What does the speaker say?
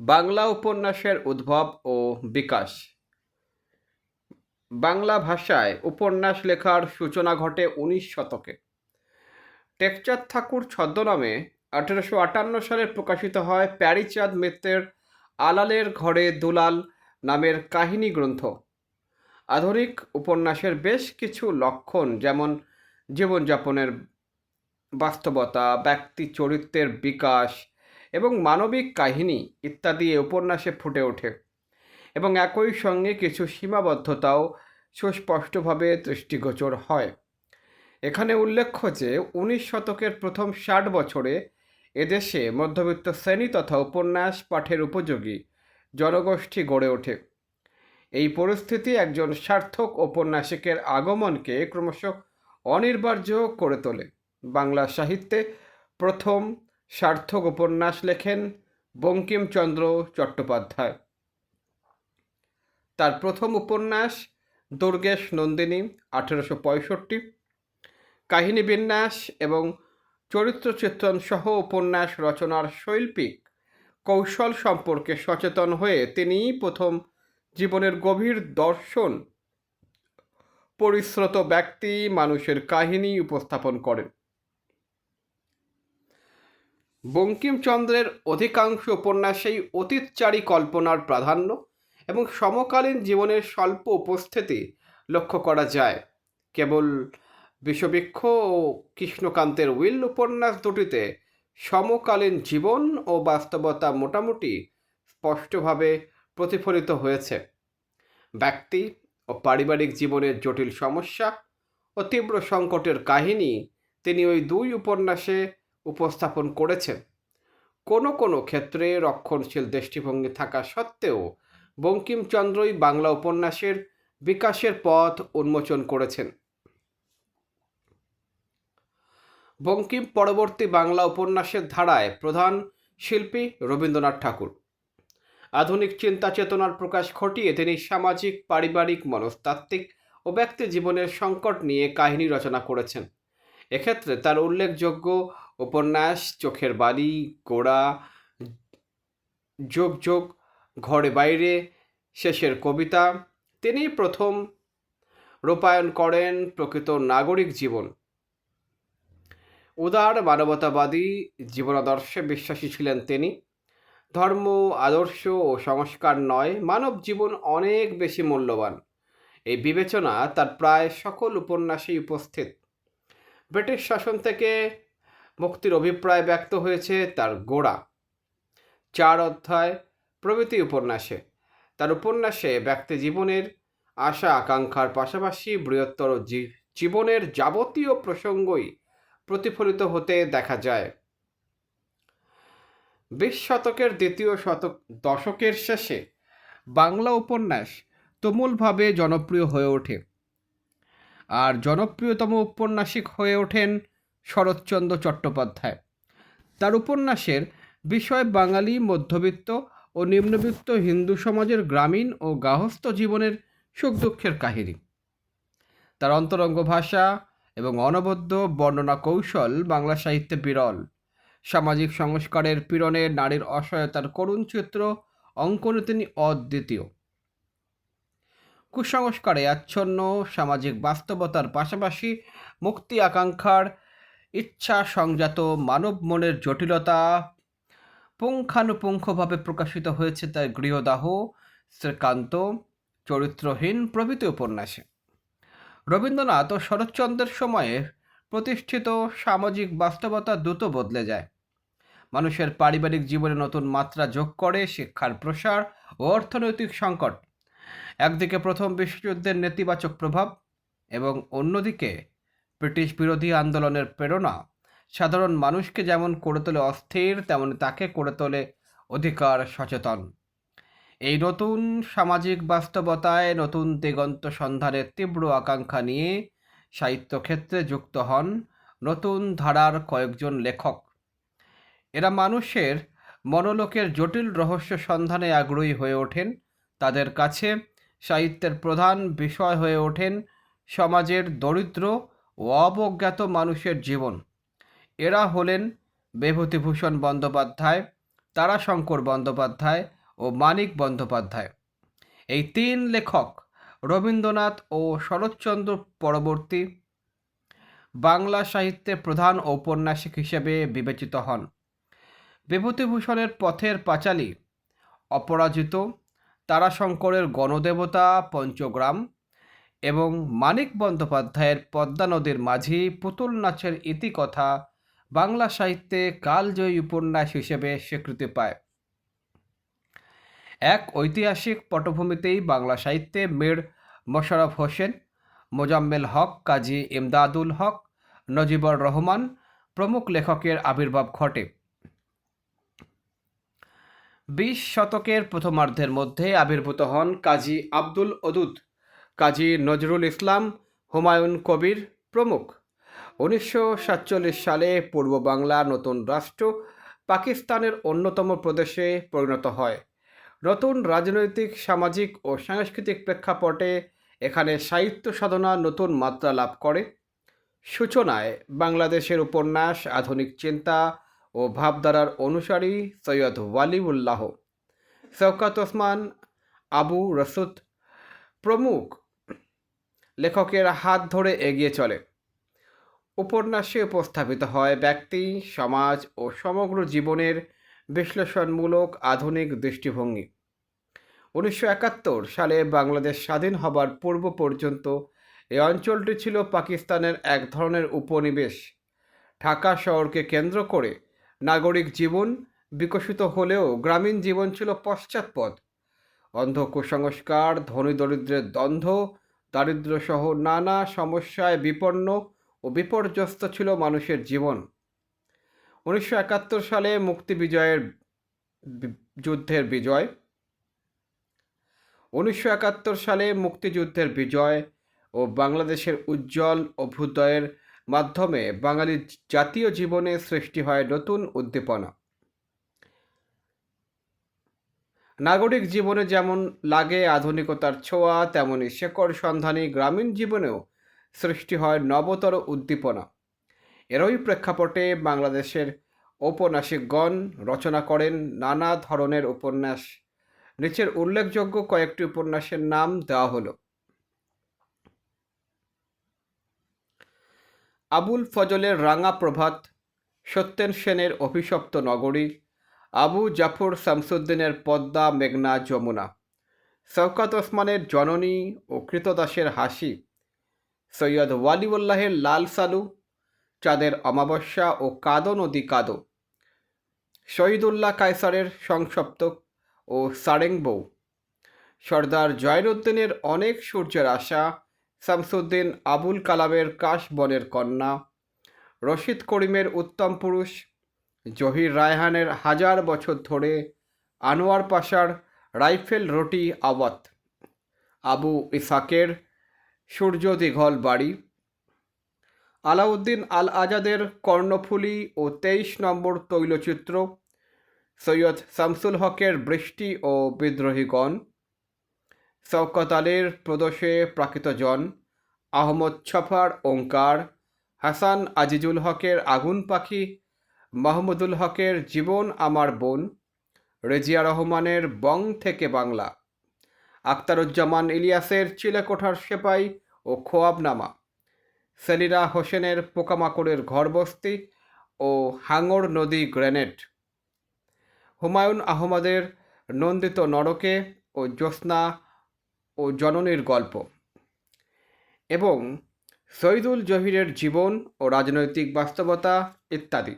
বাংলা উপন্যাসের উদ্ভব ও বিকাশ। বাংলা ভাষায় উপন্যাস লেখার সূচনা ঘটে ১৯ শতকে। টেকচাঁদ ঠাকুর ছদ্মনামে ১৮৫৮ সালে প্রকাশিত হয় প্যারীচাঁদ মিত্রের আলালের ঘরে দুলাল নামের কাহিনী গ্রন্থ। আধুনিক উপন্যাসের বেশ কিছু লক্ষণ, যেমন জীবনযাপনের বাস্তবতা, ব্যক্তি চরিত্রের বিকাশ এবং মানবিক কাহিনী ইত্যাদি এ উপন্যাসে ফুটে ওঠে, এবং একই সঙ্গে কিছু সীমাবদ্ধতাও সুস্পষ্টভাবে দৃষ্টিগোচর হয়। এখানে উল্লেখ্য যে ১৯ শতকের প্রথম ৬০ বছরে এদেশে মধ্যবিত্ত শ্রেণী তথা উপন্যাস পাঠের উপযোগী জনগোষ্ঠী গড়ে ওঠে। এই পরিস্থিতি একজন সার্থক ঔপন্যাসিকের আগমনকে ক্রমশ অনিবার্য করে তোলে। বাংলা সাহিত্যে প্রথম সার্থক উপন্যাস লেখেন বঙ্কিমচন্দ্র চট্টোপাধ্যায়। তার প্রথম উপন্যাস দুর্গেশ নন্দিনী ১৮৬৫, কাহিনী বিন্যাস এবং চরিত্র চিত্রণ সহ উপন্যাস রচনার শৈল্পিক কৌশল সম্পর্কে সচেতন হয়ে তিনি প্রথম জীবনের গভীর দর্শন, পরিশ্রুত ব্যক্তি, মানুষের কাহিনী উপস্থাপন করেন। বঙ্কিমচন্দ্রের অধিকাংশ উপন্যাসেই অতীতচারী কল্পনার প্রাধান্য এবং সমকালীন জীবনের স্বল্প উপস্থিতি লক্ষ্য করা যায়। কেবল বিষবৃক্ষ ও কৃষ্ণকান্তের উইল উপন্যাস দুটিতে সমকালীন জীবন ও বাস্তবতা মোটামুটি স্পষ্টভাবে প্রতিফলিত হয়েছে। ব্যক্তি ও পারিবারিক জীবনের জটিল সমস্যা ও তীব্র সংকটের কাহিনী তিনি ওই দুই উপন্যাসে উপস্থাপন করেছেন। কোনো কোনো ক্ষেত্রে রক্ষণশীল দৃষ্টিভঙ্গি থাকা সত্ত্বেও বঙ্কিমচন্দ্রই বাংলা উপন্যাসের বিকাশের পথ উন্মোচন করেছেন। বঙ্কিম পরবর্তী বাংলা উপন্যাসের ধারায় প্রধান শিল্পী রবীন্দ্রনাথ ঠাকুর। আধুনিক চিন্তা চেতনার প্রকাশ ঘটিয়ে তিনি সামাজিক, পারিবারিক, মনস্তাত্ত্বিক ও ব্যক্তি জীবনের সংকট নিয়ে কাহিনী রচনা করেছেন। এক্ষেত্রে তার উল্লেখযোগ্য উপন্যাস চোখের বালি, গোড়া, যোগ যোগ, ঘরে বাইরে, শেষের কবিতা। তিনি প্রথম রূপায়ণ করেন প্রকৃত নাগরিক জীবন। উদার মানবতাবাদী জীবনাদর্শে বিশ্বাসী ছিলেন তিনি। ধর্ম, আদর্শ ও সংস্কার নয়, মানব জীবন অনেক বেশি মূল্যবান, এই বিবেচনা তার প্রায় সকল উপন্যাসেই উপস্থিত। ব্রিটিশ শাসন থেকে মুক্তির অভিপ্রায় ব্যক্ত হয়েছে তার গোড়া, ৪ অধ্যায় প্রভৃতি উপন্যাসে। তার উপন্যাসে ব্যক্তি জীবনের আশা আকাঙ্ক্ষার পাশাপাশি বৃহত্তর জীবনের যাবতীয় প্রসঙ্গই প্রতিফলিত হতে দেখা যায়। ২০ শতকের দ্বিতীয় দশকের শেষে বাংলা উপন্যাস তুমুলভাবে জনপ্রিয় হয়ে ওঠে, আর জনপ্রিয়তম ঔপন্যাসিক হয়ে ওঠেন শরৎচন্দ্র চট্টোপাধ্যায়। তার উপন্যাসের বিষয় বাঙালি মধ্যবিত্ত ও নিম্নবিত্ত হিন্দু সমাজের গ্রামীণ ও গার্হস্থ্য জীবনের সুখ দুঃখের কাহিনী। তার অন্তরঙ্গ ভাষা এবং অনবদ্য বর্ণনা কৌশল বাংলা সাহিত্যে বিরল। সামাজিক সংস্কারের পীড়নে নারীর অসহায়তার করুণ চিত্র অঙ্কনে তিনি অদ্বিতীয়। কুসংস্কারে আচ্ছন্ন সামাজিক বাস্তবতার পাশাপাশি মুক্তি আকাঙ্ক্ষার ইচ্ছা সংজাত মানব মনের জটিলতা পুঙ্খানুপুঙ্খভাবে প্রকাশিত হয়েছে তার গৃহদাহ, শ্রীকান্ত, চরিত্রহীন প্রভৃতি উপন্যাসে। রবীন্দ্রনাথ ও শরৎচন্দ্রের সময়ে প্রতিষ্ঠিত সামাজিক বাস্তবতা দ্রুত বদলে যায়। মানুষের পারিবারিক জীবনে নতুন মাত্রা যোগ করে শিক্ষার প্রসার ও অর্থনৈতিক সংকট। একদিকে প্রথম বিশ্বযুদ্ধের নেতিবাচক প্রভাব এবং অন্যদিকে ব্রিটিশ বিরোধী আন্দোলনের প্রেরণা সাধারণ মানুষকে যেমন করে তোলে অস্থির, তেমনি তাকে করে তোলে অধিকার সচেতন। এই নতুন সামাজিক বাস্তবতায় নতুন দিগন্ত সন্ধানের তীব্র আকাঙ্ক্ষা নিয়ে সাহিত্যক্ষেত্রে যুক্ত হন নতুন ধারার কয়েকজন লেখক। এরা মানুষের মনোলোকের জটিল রহস্য সন্ধানে আগ্রহী হয়ে ওঠেন। তাদের কাছে সাহিত্যের প্রধান বিষয় হয়ে ওঠেন সমাজের দরিদ্র ও অবজ্ঞাত মানুষের জীবন। এরা হলেন বিভূতিভূষণ বন্দ্যোপাধ্যায়, তারাশঙ্কর বন্দ্যোপাধ্যায় ও মানিক বন্দ্যোপাধ্যায়। এই তিন লেখক রবীন্দ্রনাথ ও শরৎচন্দ্র পরবর্তী বাংলা সাহিত্যে প্রধান ঔপন্যাসিক হিসেবে বিবেচিত হন। বিভূতিভূষণের পথের পাঁচালী, অপরাজিত, তারাশঙ্করের গণদেবতা পঞ্চগ্রাম এবং মানিক বন্দ্যোপাধ্যায়ের পদ্মা নদীর মাঝি পুতুল নাচের ইতিকথা বাংলা সাহিত্যে কালজয়ী উপন্যাস হিসেবে স্বীকৃতি পায়। এক ঐতিহাসিক পটভূমিতেই বাংলা সাহিত্যে মীর মোশাররফ হোসেন, মোজাম্মেল হক, কাজী ইমদাদুল হক, নজিবুর রহমান প্রমুখ লেখকের আবির্ভাব ঘটে। 20 শতকের প্রথমার্ধের মধ্যে আবির্ভূত হন কাজী আব্দুল ওদুদ, কাজী নজরুল ইসলাম, হুমায়ুন কবির প্রমুখ। 1947 সালে পূর্ব বাংলা নতুন রাষ্ট্র পাকিস্তানের অন্যতম প্রদেশে পরিণত হয়। নতুন রাজনৈতিক, সামাজিক ও সাংস্কৃতিক প্রেক্ষাপটে এখানে সাহিত্য সাধনা নতুন মাত্রা লাভ করে। সূচনায় বাংলাদেশের উপন্যাস, আধুনিক চিন্তা ও ভাবধারার অনুসারী সৈয়দ ওয়ালিউল্লাহ, শওকত ওসমান, আবু রসুদ প্রমুখ লেখকের হাত ধরে এগিয়ে চলে। উপন্যাসে উপস্থাপিত হয় ব্যক্তি, সমাজ ও সমগ্র জীবনের বিশ্লেষণমূলক আধুনিক দৃষ্টিভঙ্গি। 1971 সালে বাংলাদেশ স্বাধীন হবার পূর্ব পর্যন্ত এই অঞ্চলটি ছিল পাকিস্তানের এক ধরনের উপনিবেশ। ঢাকা শহরকে কেন্দ্র করে নাগরিক জীবন বিকশিত হলেও গ্রামীণ জীবন ছিল পশ্চাৎপদ। অন্ধ কুসংস্কার, ধনী দরিদ্রের দ্বন্দ্ব, দারিদ্র্যসহ নানা সমস্যায় বিপন্ন ও বিপর্যস্ত ছিল মানুষের জীবন। 1971 সালে মুক্তিযুদ্ধের বিজয় ও বাংলাদেশের উজ্জ্বল অভ্যুদয়ের মাধ্যমে বাঙালি জাতীয় জীবনে সৃষ্টি হয় নতুন উদ্দীপনা। নাগরিক জীবনে যেমন লাগে আধুনিকতার ছোঁয়া, তেমনি শেকড় সন্ধানী গ্রামীণ জীবনেও সৃষ্টি হয় নবতর উদ্দীপনা। এরই প্রেক্ষাপটে বাংলাদেশের ঔপন্যাসিকগণ রচনা করেন নানা ধরনের উপন্যাস। নিচের উল্লেখযোগ্য কয়েকটি উপন্যাসের নাম দেওয়া হলো। আবুল ফজলের রাঙা প্রভাত, সত্যেন সেনের অভিশপ্ত নগরী, আবু জাফর শামসুদ্দিনের পদ্মা মেঘনা যমুনা, শওকত ওসমানের জননী ও কৃতদাসের হাসি, সৈয়দ ওয়ালিউল্লাহের লাল সালু, চাঁদের অমাবস্যা ও কাদো নদী কাদো, শহীদুল্লাহ কায়সারের সংসপ্তক ও সারেংবউ, সর্দার জয়নুদ্দিনের অনেক সূর্যের আশা, শামসুদ্দিন আবুল কালামের কাশবনের কন্যা, রশিদ করিমের উত্তম পুরুষ, জহির রায়হানের হাজার বছর ধরে, আনোয়ার পাশার রাইফেল রুটি আওয়াত, আবু ইসাকের সূর্য দীঘল বাড়ি, আলাউদ্দিন আল আজাদের কর্ণফুলী ও 23 নম্বর তৈলচিত্র, সৈয়দ শামসুল হকের বৃষ্টি ও বিদ্রোহীগণ, শওকত আলীর প্রদোষে প্রাকৃতজন, আহমদ ছফার ওঙ্কার, হাসান আজিজুল হকের আগুন পাখি, মাহমুদুল হকের জীবন আমার বোন, রেজিয়া রহমানের বং থেকে বাংলা, আখতারুজ্জামান ইলিয়াসের চিলেকোঠার সেপাই ও খোয়াবনামা, সেলিনা হোসেনের পোকামাকড়ের ঘরবস্তি ও হাঙর নদী গ্রেনেড, হুমায়ুন আহমদের নন্দিত নরকে ও জ্যোৎস্না ও জননীর গল্প, এবং সৈদুল জহিরের জীবন ও রাজনৈতিক বাস্তবতা ইত্যাদি।